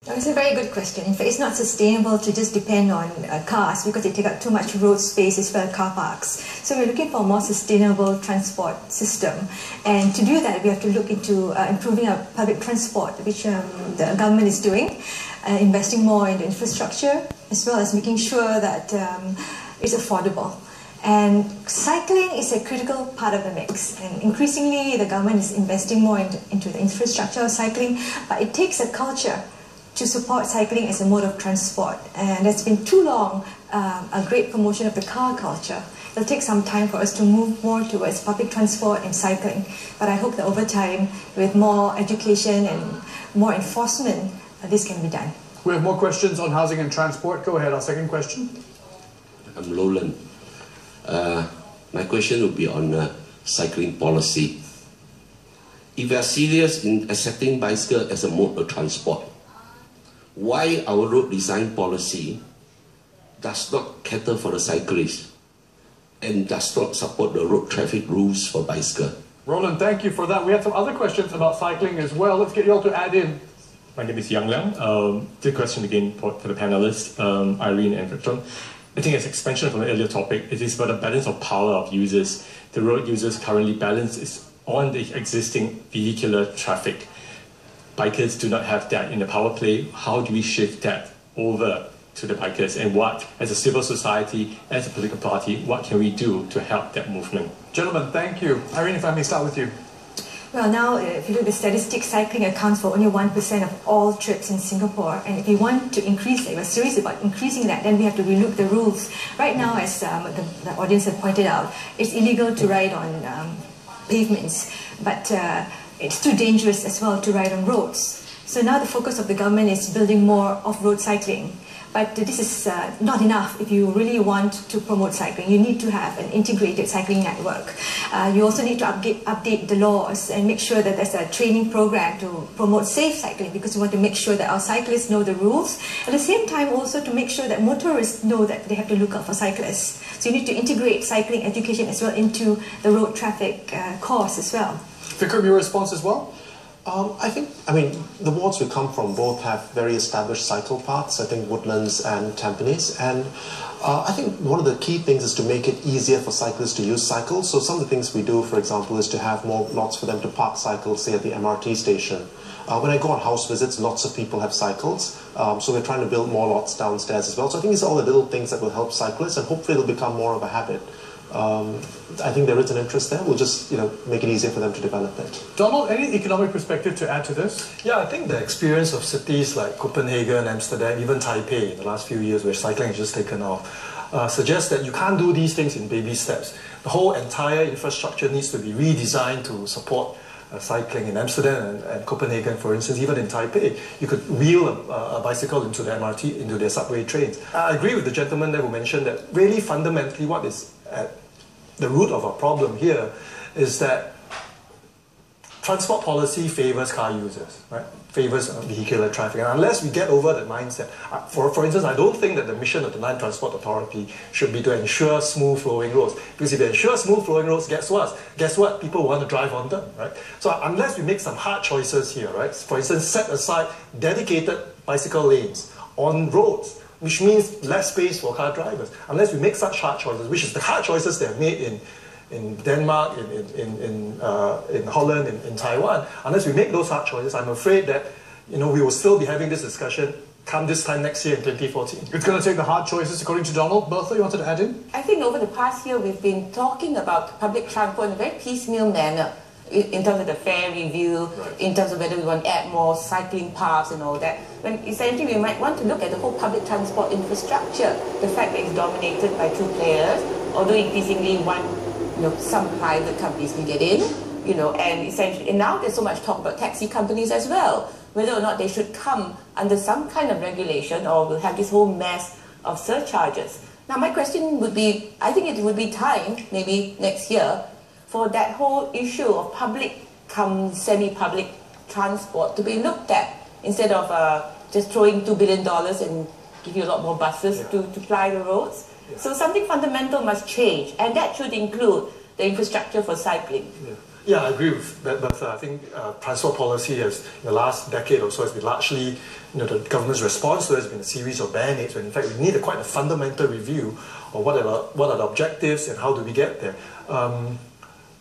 That's a very good question. In fact, it's not sustainable to just depend on cars because they take up too much road space as well as car parks. So we're looking for a more sustainable transport system. And to do that, we have to look into improving our public transport, which the government is doing, investing more in the infrastructure, as well as making sure that it's affordable. And cycling is a critical part of the mix. And increasingly, the government is investing more into the infrastructure of cycling, but it takes a culture to support cycling as a mode of transport. And it's been too long a great promotion of the car culture. It'll take some time for us to move more towards public transport and cycling. But I hope that over time, with more education and more enforcement, this can be done. We have more questions on housing and transport. Go ahead, our second question. I'm Roland. My question will be on cycling policy. If we are serious in accepting bicycle as a mode of transport, why our road design policy does not cater for the cyclists and does not support the road traffic rules for bicycle? Roland, thank you for that. We have some other questions about cycling as well. Let's get you all to add in. My name is Yang Liang. The question again for the panelists, Irene and Victor. I think as expansion from the earlier topic, it is about the balance of power of users. The road users currently balance is on the existing vehicular traffic. Bikers do not have that in the power play. How do we shift that over to the bikers? And what, as a civil society, as a political party, what can we do to help that movement? Gentlemen, thank you. Irene, if I may start with you. Well, now, if you look at the statistics, cycling accounts for only 1% of all trips in Singapore. And if we want to increase it, we're serious about increasing that, then we have to relook the rules. Right now, as the audience has pointed out, it's illegal to ride on pavements. But it's too dangerous as well to ride on roads. So now the focus of the government is building more off-road cycling. But this is not enough if you really want to promote cycling. You need to have an integrated cycling network. You also need to update the laws and make sure that there's a training program to promote safe cycling, because we want to make sure that our cyclists know the rules. At the same time, also to make sure that motorists know that they have to look out for cyclists. So you need to integrate cycling education as well into the road traffic course as well. Vikram, your response as well? I mean, the wards we come from both have very established cycle paths, I think Woodlands and Tampines, and I think one of the key things is to make it easier for cyclists to use cycles. So some of the things we do, for example, is to have more lots for them to park cycles, say at the MRT station. When I go on house visits, lots of people have cycles, so we're trying to build more lots downstairs as well. So I think these are all the little things that will help cyclists, and hopefully it'll become more of a habit. I think there is an interest there. We'll just, make it easier for them to develop it. Donald, any economic perspective to add to this? Yeah, I think the experience of cities like Copenhagen, Amsterdam, even Taipei in the last few years where cycling has just taken off, suggests that you can't do these things in baby steps. The whole entire infrastructure needs to be redesigned to support cycling. In Amsterdam and Copenhagen, for instance, even in Taipei, you could wheel a bicycle into the MRT, into their subway trains. I agree with the gentleman there who mentioned that really fundamentally what is at the root of our problem here is that transport policy favors car users, right? Favors vehicular traffic. And unless we get over that mindset, for instance, I don't think that the mission of the Land Transport Authority should be to ensure smooth flowing roads. Because if they ensure smooth flowing roads, guess what? People want to drive on them, right? So unless we make some hard choices here, right? For instance, set aside dedicated bicycle lanes on roads, which means less space for car drivers. Unless we make such hard choices, which is the hard choices they have made in Denmark, in Holland, in Taiwan, unless we make those hard choices, I'm afraid that we will still be having this discussion come this time next year in 2014. It's going to take the hard choices, according to Donald. Bertha, you wanted to add in? I think over the past year, we've been talking about public transport in a very piecemeal manner, in terms of the fare review, in terms of whether we want to add more cycling paths and all that. When essentially we might want to look at the whole public transport infrastructure, the fact that it's dominated by two players, although increasingly some private companies can get in, and essentially, and now there's so much talk about taxi companies as well, whether or not they should come under some kind of regulation or we'll have this whole mess of surcharges. Now my question would be, I think it would be time, maybe next year, for that whole issue of public come semi-public transport to be looked at, instead of just throwing $2 billion and give you a lot more buses to ply the roads. So something fundamental must change, and that should include the infrastructure for cycling. Yeah, I agree with that, but I think transport policy has, in the last decade or so, has been largely, the government's response to it has been a series of band-aids, when in fact we need quite a fundamental review of what are the objectives and how do we get there.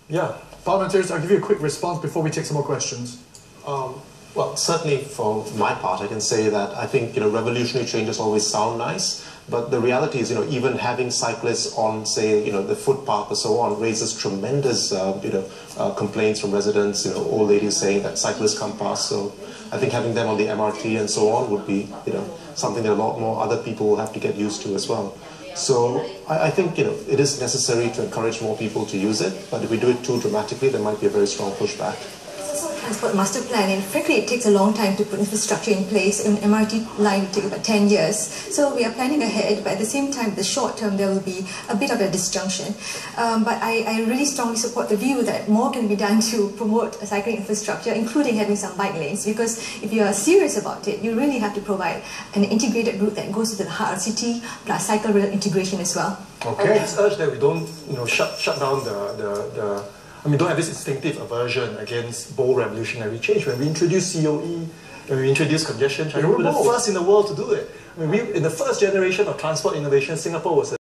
Yeah. Parliamentarians, I'll give you a quick response before we take some more questions. Well, certainly for my part, I can say that I think revolutionary changes always sound nice, but the reality is even having cyclists on, say, the footpath or so on raises tremendous complaints from residents. Old ladies saying that cyclists come past. So I think having them on the MRT and so on would be something that a lot more other people will have to get used to as well. So I think it is necessary to encourage more people to use it, but if we do it too dramatically, there might be a very strong pushback. Transport master plan, and frankly it takes a long time to put infrastructure in place. An MRT line will take about 10 years. So we are planning ahead, but at the same time, the short term, there will be a bit of a disjunction. But I really strongly support the view that more can be done to promote a cycling infrastructure, including having some bike lanes, because if you are serious about it, you really have to provide an integrated route that goes to the heart of the city, plus cycle rail integration as well. Okay. I just urge that we don't shut down don't have this instinctive aversion against bold revolutionary change. When we introduced COE, when we introduced congestion charging, we were the first in the world to do it. In the first generation of transport innovation, Singapore was